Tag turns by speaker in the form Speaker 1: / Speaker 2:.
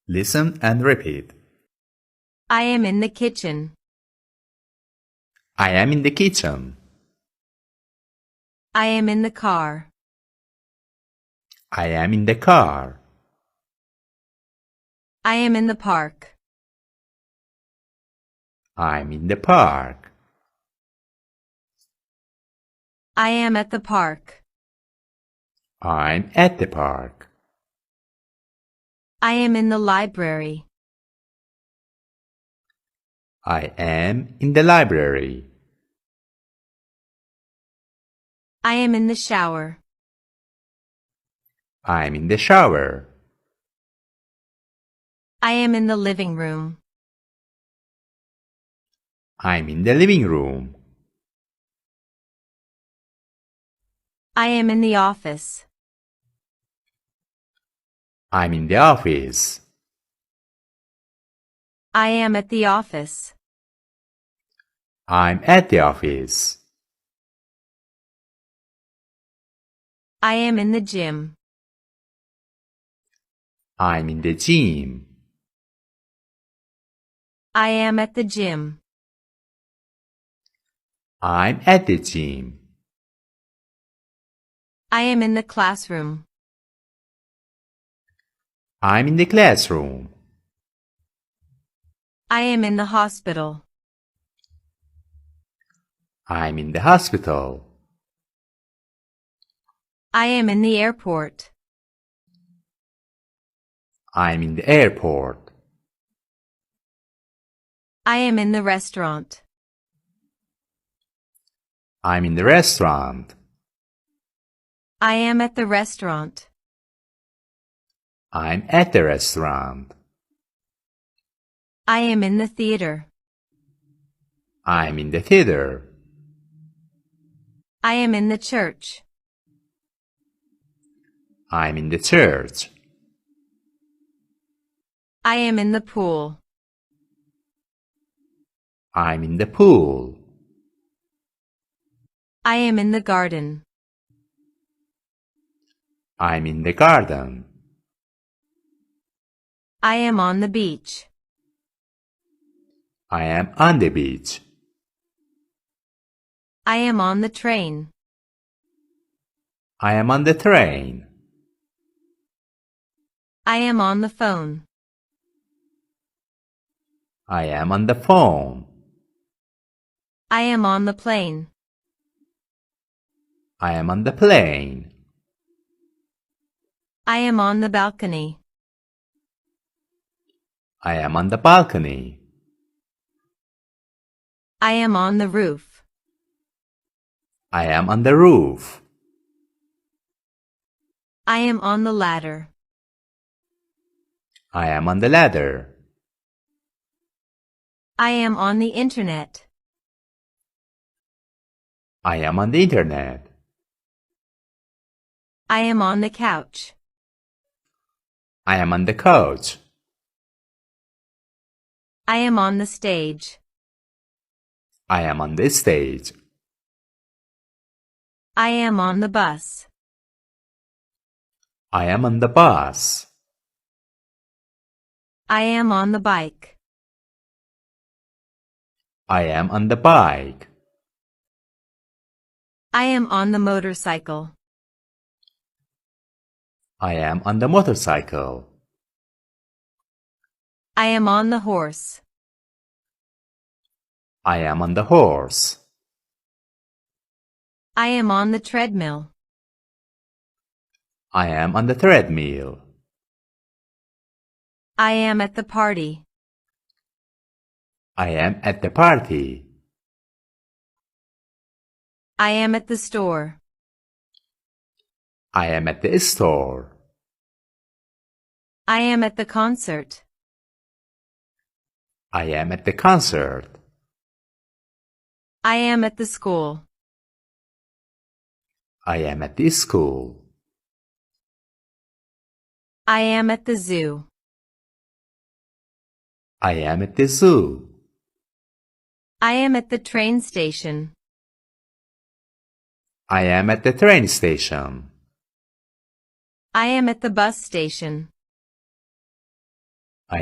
Speaker 1: Listen and repeat.
Speaker 2: I am in the kitchen.
Speaker 1: I am in the kitchen.
Speaker 2: I am in the car.
Speaker 1: I am in the car.
Speaker 2: I am in the park.
Speaker 1: I'm in the park.
Speaker 2: I am at the park.
Speaker 1: I'm at the park.
Speaker 2: I am in the library.
Speaker 1: I am in the library.
Speaker 2: I am in the shower.
Speaker 1: I'm in the shower.
Speaker 2: I am in the living room.
Speaker 1: I'm in the living room.
Speaker 2: I am in the office.
Speaker 1: I'm in the office.
Speaker 2: I am at the office.
Speaker 1: I'm at the office.
Speaker 2: I am in the gym.
Speaker 1: I'm in the gym.
Speaker 2: I am at the gym.
Speaker 1: I'm at the gym.
Speaker 2: I am in the classroom.
Speaker 1: I'm in the classroom.
Speaker 2: I am in the hospital.
Speaker 1: I'm in the hospital.
Speaker 2: I am in the airport.
Speaker 1: I'm in the airport.
Speaker 2: I am in the restaurant.
Speaker 1: I'm in the restaurant.
Speaker 2: I am at the restaurant.
Speaker 1: I'm at the restaurant.
Speaker 2: I am in the theater.
Speaker 1: I'm in the theater.
Speaker 2: I am in the church.
Speaker 1: I'm in the church.
Speaker 2: I am in the pool.
Speaker 1: I'm in the pool.
Speaker 2: I am in the garden.
Speaker 1: I'm in the garden.
Speaker 2: I am on the beach.
Speaker 1: I am on the beach.
Speaker 2: I am on the train.
Speaker 1: I am on the train.
Speaker 2: I am on the phone.
Speaker 1: I am on the phone.
Speaker 2: I am on the plane.
Speaker 1: I am on the plane.
Speaker 2: I am on the balcony.
Speaker 1: I am on the balcony.
Speaker 2: I am on the roof.
Speaker 1: I am on the roof.
Speaker 2: I am on the ladder.
Speaker 1: I am on the ladder.
Speaker 2: I am on the internet.
Speaker 1: I am on the internet.
Speaker 2: I am on the couch.
Speaker 1: I am on the couch.
Speaker 2: I am on the stage.
Speaker 1: I am on the stage.
Speaker 2: I am on the bus.
Speaker 1: I am on the bus.
Speaker 2: I am on the bike.
Speaker 1: I am on the bike.
Speaker 2: I am on the motorcycle.
Speaker 1: I am on the motorcycle.
Speaker 2: I am on the horse.
Speaker 1: I am on the horse.
Speaker 2: I am on the treadmill.
Speaker 1: I am on the treadmill.
Speaker 2: I am at the party.
Speaker 1: I am at the party.
Speaker 2: I am at the store.
Speaker 1: I am at the store.
Speaker 2: I am at the concert.
Speaker 1: I am at the concert.
Speaker 2: I am at the school.
Speaker 1: I am at the school.
Speaker 2: I am at the zoo.
Speaker 1: I am at the zoo.
Speaker 2: I am at the train station.
Speaker 1: I am at the train station.
Speaker 2: I am at the bus station.